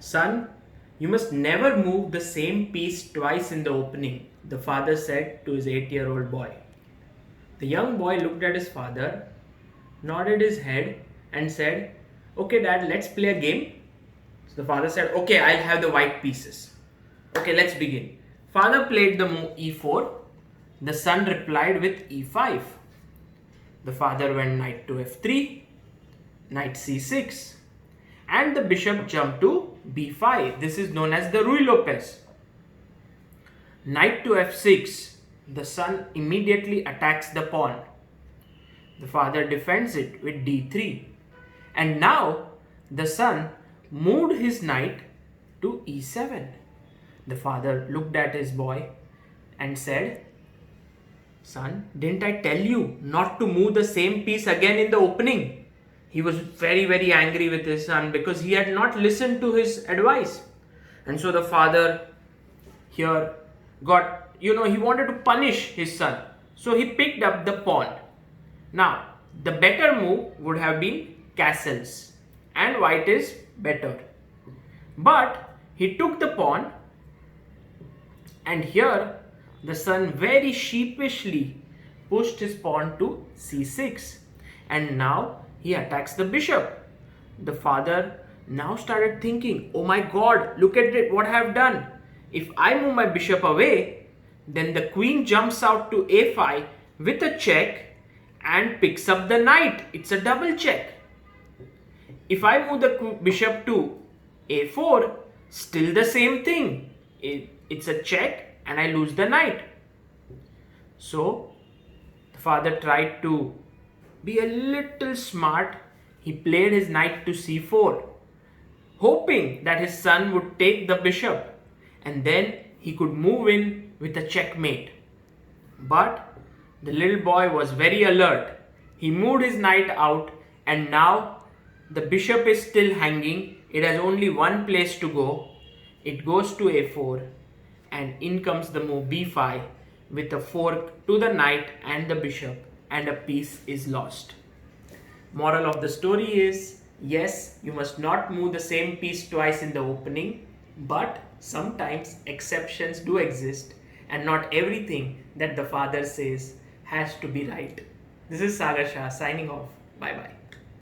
Son, you must never move the same piece twice in the opening, the father said to his 8-year-old boy. The young boy looked at his father, nodded his head, and said, "Okay, Dad, let's play a game." So the father said, "Okay, I'll have the white pieces." "Okay, let's begin." Father played the move e4. The son replied with e5. The father went knight to f3, knight c6, and the bishop jumped to b5. This is known as the Ruy Lopez. Knight to f6. The son immediately attacks the pawn. The father defends it with d3. And now the son moved his knight to e7. The father looked at his boy and said, "Son, didn't I tell you not to move the same piece again in the opening?" He was very, very angry with his son because he had not listened to his advice. And so the father here he wanted to punish his son. So he picked up the pawn. Now, the better move would have been castles, and white is better. But he took the pawn, and here the son very sheepishly pushed his pawn to c6, and now he attacks the bishop. The father now started thinking, "Oh my God, look at it, what I have done. If I move my bishop away, then the queen jumps out to a5 with a check and picks up the knight. It's a double check. If I move the bishop to a4, still the same thing. It's a check and I lose the knight." So the father tried to be a little smart. He played his knight to c4, hoping that his son would take the bishop and then he could move in with a checkmate. But the little boy was very alert. He moved his knight out, and now the bishop is still hanging. It has only one place to go. It goes to a4, and in comes the move b5 with a fork to the knight and the bishop, and a piece is lost. Moral of the story is, yes, you must not move the same piece twice in the opening, but sometimes exceptions do exist, and not everything that the father says has to be right. This is Sagar Shah signing off. Bye bye.